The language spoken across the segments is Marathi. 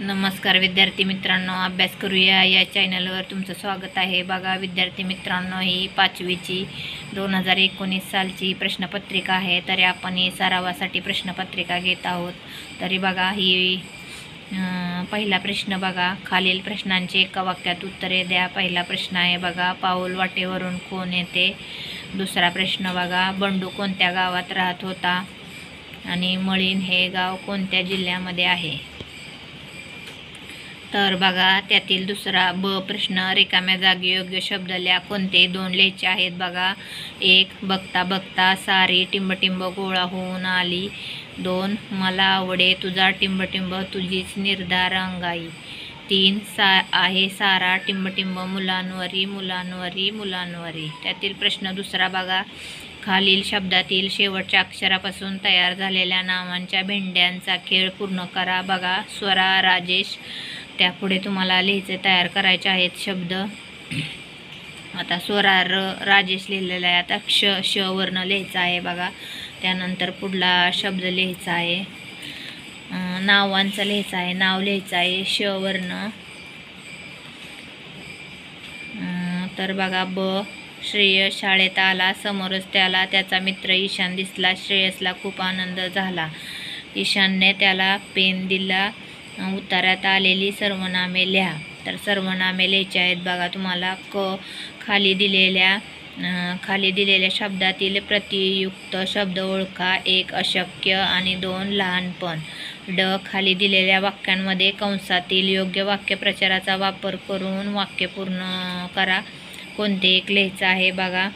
नमस्कार विद्यार्थी मित्रांनो, अभ्यास करूया या चॅनलवर तुमचं स्वागत आहे। बघा विद्यार्थी मित्रांनो, ही 5वीची 2019 सालची प्रश्नपत्रिका आहे। तरी आपण ही सरावासाठी प्रश्नपत्रिका घेत आहोत। तरी बघा ही पहिला प्रश्न बघा, खालील प्रश्नांची एका वाक्यात उत्तरे द्या। पहिला प्रश्न आहे बघा, पाऊल वाटेवरून कोण येते। दुसरा प्रश्न बघा, बंडू कोणत्या गावात राहत होता आणि मळीण हे गाव कोणत्या जिल्ह्यामध्ये आहे। तर बघा त्यातील दुसरा ब प्रश्न, रिकाम्या जागी योग्य शब्द लिहा। कोणते दोन लिहायचे आहेत बघा। 1 बघता बघता सारी टिंबटिंब गोळा होऊन आली। 2 मला आवडे तुझा टिंबटिंब तुझीच निर्धार अंगाई। 3 आहे सारा टिंबटिंब मुलांवरी मुलांवरी मुलांवरी। त्यातील प्रश्न दुसरा बघा, खालील शब्दातील शेवटच्या अक्षरापासून तयार झालेल्या नावांच्या भेंड्यांचा खेळ पूर्ण करा। बघा स्वरा, राजेश, त्यापुढे तुम्हाला लिहायचे तयार करायचे आहेत शब्द। आता स्वरा राजेश लिहिलेला आहे। आता श वर्ण लिहायचा आहे बघा। त्यानंतर पुढला शब्द लिहायचा आहे, नावांचा लिहायचं आहे, नाव लिहायचं आहे श वर्ण। तर बघा ब, श्रेयस शाळेत आला, समोरच त्याला त्याचा मित्र ईशान दिसला। श्रेयसला खूप आनंद झाला। ईशानने त्याला पेन दिला। उतारात आलेली सर्वनामे लिहा। तर सर्वनामे लिहायची आहेत बघा तुम्हाला। क, खाली दिलेल्या शब्दातील प्रतियुक्त शब्द ओळखा। 1 अशक्य आणि 2 लहानपण। ड, खाली दिलेल्या वाक्यांमध्ये कंसातील योग्य वाक्यप्रचाराचा वापर करून वाक्य पूर्ण करा। कोणते एक लिहायचं आहे बघा।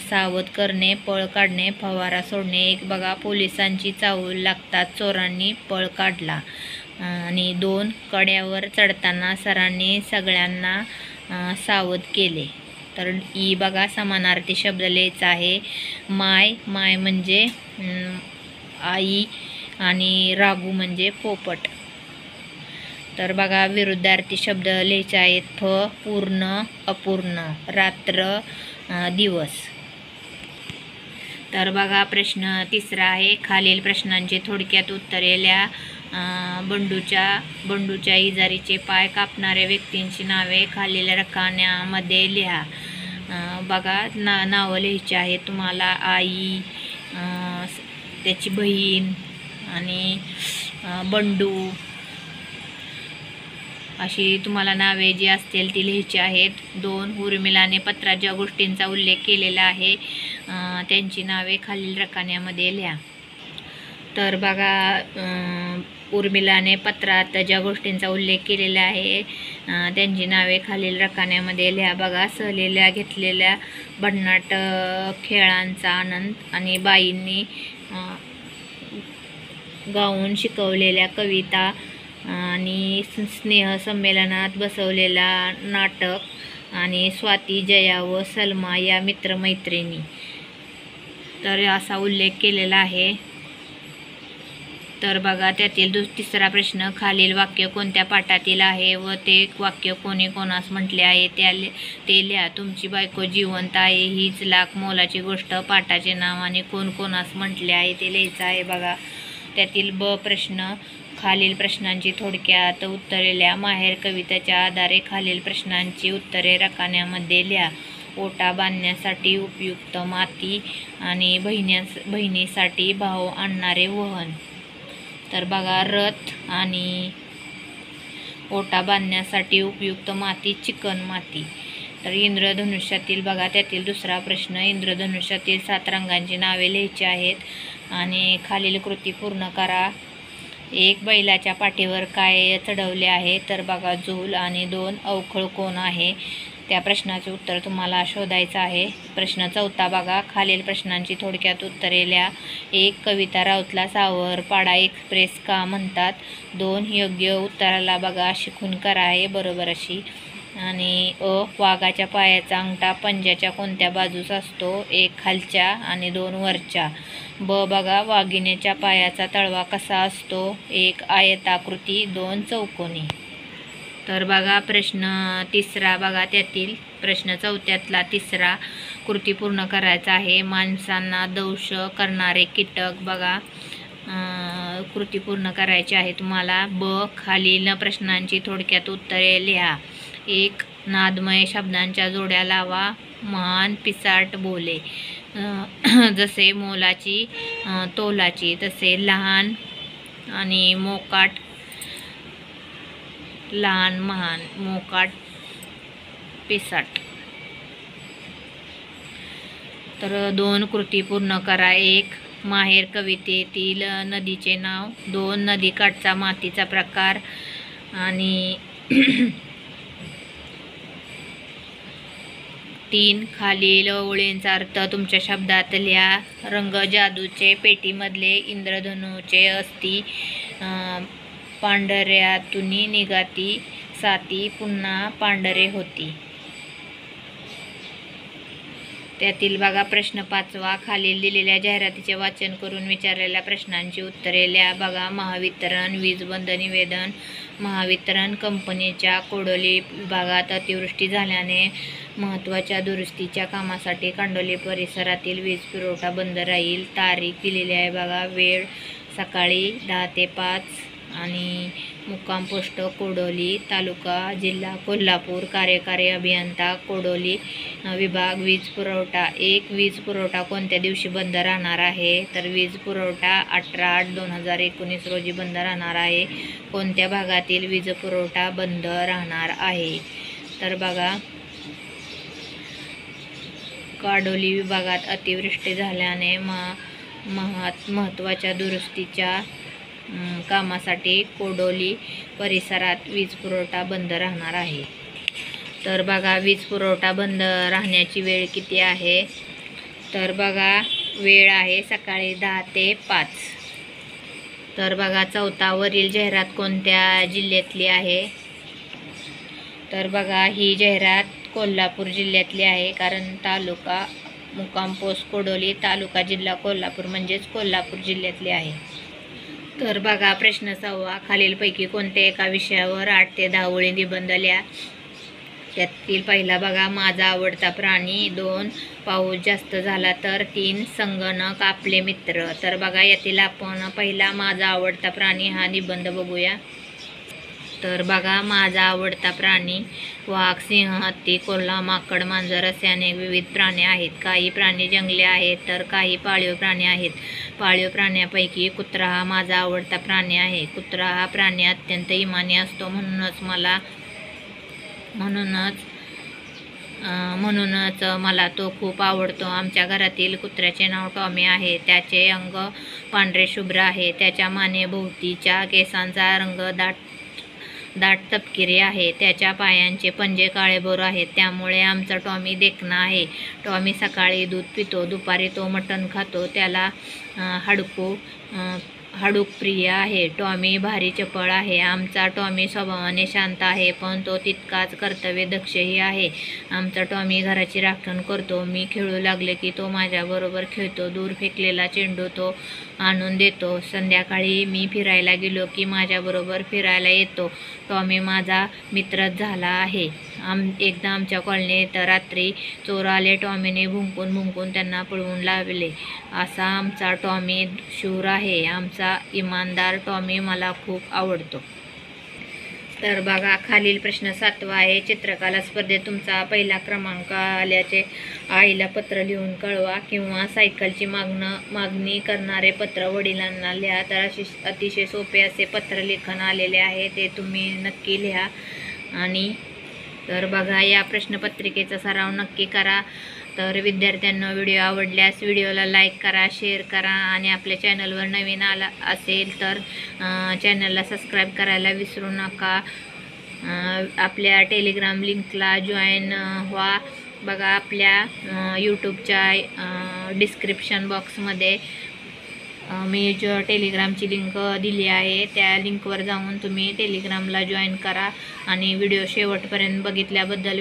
सावध करणे, पळ काढणे, फवारा सोडणे। 1 बघा, पोलिसांची चाहूल लागतात चोरांनी पळ काढला। आणि 2 कड्यावर चढताना सरांनी सगळ्यांना सावध केले। तर ई बघा, समानार्थी शब्द लिहायचा आहे। माय म्हणजे आई आणि रागू म्हणजे पोपट। तर बघा विरुद्धार्थी शब्द लिहायचे आहेत। फ, पूर्ण अपूर्ण, रात्र दिवस। तर बघा प्रश्न तिसरा आहे, खालील प्रश्नांची थोडक्यात उत्तरे लिहा। बंडूच्या इजारीचे पाय कापणाऱ्या व्यक्तींची नावे खालील रकान्यामध्ये लिहा। बघा नावं लिहायची आहेत तुम्हाला। आई, त्याची बहीण आणि बंडू, अशी तुम्हाला नावे जी असतील ती लिहायची आहेत। 2 उर्मिलाने पत्रात ज्या गोष्टींचा उल्लेख केलेला आहे त्यांची नावे खालील रकान्यामध्ये लिहा। तर बघा उर्मिलाने पत्रात ज्या गोष्टींचा उल्लेख केलेला आहे त्यांची नावे खालील रकान्यामध्ये लिहा। बघा सहलीला घेतलेल्या भन्नाट खेळांचा आनंद आणि बाईंनी गाऊन शिकवलेल्या कविता आणि स्नेह संमेलनात बसवलेला नाटक आणि स्वाती, जया व सलमा या मित्रमैत्रिणी। तर असा उल्लेख केलेला आहे। तर बघा त्यातील तिसरा प्रश्न, खालील वाक्य कोणत्या पाठातील आहे व ते वाक्य कोणी कोणास म्हटले आहे ते लिहा। तुमची बायको जिवंत आहे हीच लाख मोलाची गोष्ट। पाठाचे नाव आणि कोण कोणास म्हटले आहे ते लिहायचं आहे बघा। त्यातील ब प्रश्न, खालील प्रश्नांची थोडक्यात उत्तरे लिहा। माहेर कवितेच्या आधारे खालील प्रश्नांची उत्तरे रकान्यामध्ये लिहा। ओटा बांधण्यासाठी उपयुक्त माती आणि बहिणीसाठी भाव आणणारे वहन। तर बघा रथ आणि ओटा बांधण्यासाठी उपयुक्त माती चिकन माती। तर इंद्रधनुष्यातील बघा त्यातील दुसरा प्रश्न, इंद्रधनुष्यातील 7 रंगांची नावे लिहायची आहेत आणि खालील कृती पूर्ण करा। 1 बैलाच्या पाठीवर काय चढवले आहे। तर बघा झूल। आणि 2 अवखळ कोण आहे। त्या प्रश्नाचे उत्तर तुम्हाला शोधायचं आहे। प्रश्न चौथा बघा, खालील प्रश्नांची थोडक्यात उत्तरे लिहा। 1 कविता राऊतला सावरपाडा एक्सप्रेस का म्हणतात। 2 योग्य उत्तराला बघा शिकून करा आहे बरोबर अशी। आणि अ, वाघाच्या पायाचा अंगठा पंजाच्या कोणत्या बाजूस असतो। 1 खालच्या आणि 2 वरच्या। ब बघा, वाघिणीच्या पायाचा तळवा कसा असतो। 1 आयताकृती, 2 चौकोनी। तर बघा प्रश्न तिसरा बघा, त्यातील प्रश्न चौथ्यातला तिसरा कृती पूर्ण करायचा आहे। माणसांना दंश करणारे कीटक बघा कृती पूर्ण करायची आहे तुम्हाला. खालील प्रश्नांची थोडक्यात उत्तरे लिहा. 1. नादमय शब्दांच्या जोड्या लावा. महान, पिसाट, बोले. जसे मोलाची, तोलाची. तसे लहान आणि मोकाट. लहान, महान, मोकाट, पिसाट. तर 2 कृती पूर्ण करा. 1. माहेर कवितेतील नदीचे नाव. 2. नदीकाठचा मातीचा प्रकार. आणि 3. खालील ओळींचा अर्थ तुमच्या शब्दात लिहा. रंग जादूचे, पेटीमधले इंद्रधनुचे अस्ती, पांढऱ्यातुनी निघाती साती, पुन्हा पांढरे होती. त्यातील बघा प्रश्न 5वा. खालील दिलेल्या जाहिरातीचे वाचन करून विचारलेल्या प्रश्नांची उत्तरे लिहा. बघा, महावितरण वीज बंद निवेदन. महावितरण कंपनीच्या कोडोली विभागात अतिवृष्टी झाल्याने महत्त्वाच्या दुरुस्तीच्या कामासाठी कांडोली परिसरातील वीज पुरवठा बंद राहील. तारीख दिलेली आहे बघा. वेळ सकाळी 10 ते 5 आणि मुक्काम पोस्ट कोडोली, तालुका जिल्हा कोल्हापूर. कार्यकारी अभियंता कोडोली विभाग. वीज पुरवठा. 1. वीज पुरवठा कोणत्या दिवशी बंद राहणार आहे? तर वीज पुरवठा 18/8/2019 रोजी बंद राहणार आहे. कोणत्या भागातील वीज पुरवठा बंद राहणार आहे? तर बघा, काडोली विभागात अतिवृष्टी झाल्याने महत्त्वाच्या दुरुस्तीच्या कामासाठी कोडोली परिसरात वीज पुरवठा बंद राहणार आहे. तर बघा, वीज पुरवठा बंद राहण्याची वेळ किती आहे? तर बघा, वेळ आहे सकाळी 10 ते 5. तर बघा, 4. वरील जाहिरात कोणत्या जिल्ह्यातली आहे? तर बघा, ही जाहिरात कोल्हापूर जिल्ह्यातली आहे, कारण तालुका मुक्काम पोस्ट कोडोली, तालुका जिल्हा कोल्हापूर, म्हणजेच कोल्हापूर जिल्ह्यातली आहे. तर बघा, प्रश्न 6वा. खालीलपैकी कोणत्या एका विषयावर 8 ते 10 ओळी निबंध लिहा. त्यातील पहिला बघा, माझा आवडता प्राणी. 2. पाऊस जास्त झाला तर. 3. संगणक आपले मित्र. तर बघा, यातील आपण पहिला माझा आवडता प्राणी हा निबंध बघूया. तर बघा, माझा आवडता प्राणी वाघ, सिंह, हत्ती, कोल्हा, माकड, मांजर असे अनेक विविध प्राणी आहेत. काही प्राणी जंगली आहेत तर काही पाळीव प्राणी आहेत. पाळीव प्राण्यापैकी कुत्रा हा माझा आवडता प्राणी आहे. कुत्रा हा प्राणी अत्यंत इमानी असतो, म्हणूनच मला तो खूप आवडतो. आमच्या घरातील कुत्र्याचे नाव टॉमी आहे. त्याचे अंग पांढरे शुभ्र आहे. त्याच्या मानेभोवतीच्या केसांचा रंग दाट तपकिरी आहे. त्याच्या पायांचे पंजे काळेभोर आहेत, त्यामुळे आमचा टॉमी देखणा आहे. टॉमी सकाळी दूध पितो, दुपारी तो मटण खातो. त्याला हाडूक प्रिय आहे. टॉमी भारी चपळ आहे. आमचा टॉमी स्वभावाने शांत आहे, पण तो तितकाच कर्तव्यदक्षही आहे. आमचा टॉमी घराची राखण करतो. मी खेळू लागले की तो माझ्याबरोबर खेळतो. दूर फेकलेला चेंडू तो आणून देतो. संध्याकाळी मी फिरायला गेलो की माझ्याबरोबर फिरायला येतो. टॉमी माझा मित्रच झाला आहे. एकदा आमच्या कॉलनीत रात्री चोर आले. टॉमीने भुंकून त्यांना पळवून लावले. असा आमचा टॉमी शूर आहे. आमचा इमानदार टॉमी मला खूप आवडतो. तर बघा, खालील प्रश्न 7वा आहे. चित्रकला स्पर्धेत तुमचा पहिला क्रमांक आल्याचे आईला पत्र लिहून कळवा, किंवा सायकलची मागणी करणारे पत्र वडिलांना लिहा. तर अतिशय सोपे असे पत्रलेखन आलेले आहे, ते तुम्ही नक्की लिहा. आणि तर बघा, या प्रश्नपत्रिकेचा सराव नक्की करा. तर विद्यार्थ्यांना व्हिडिओ आवडल्यास व्हिडिओला लाईक करा, शेअर करा, आणि आपल्या चॅनलवर नवीन आला असेल तर चॅनलला सबस्क्राईब करायला विसरू नका. आपल्या टेलिग्राम लिंकला जॉईन व्हा. बघा, आपल्या यूट्यूबच्या डिस्क्रिप्शन बॉक्समध्ये मी टेलिग्रामची लिंक दिली आहे. त्या लिंकवर जाऊन तुम्ही टेलिग्रामला जॉईन करा. आणि व्हिडिओ शेवटपर्यंत बघितल्याबद्दल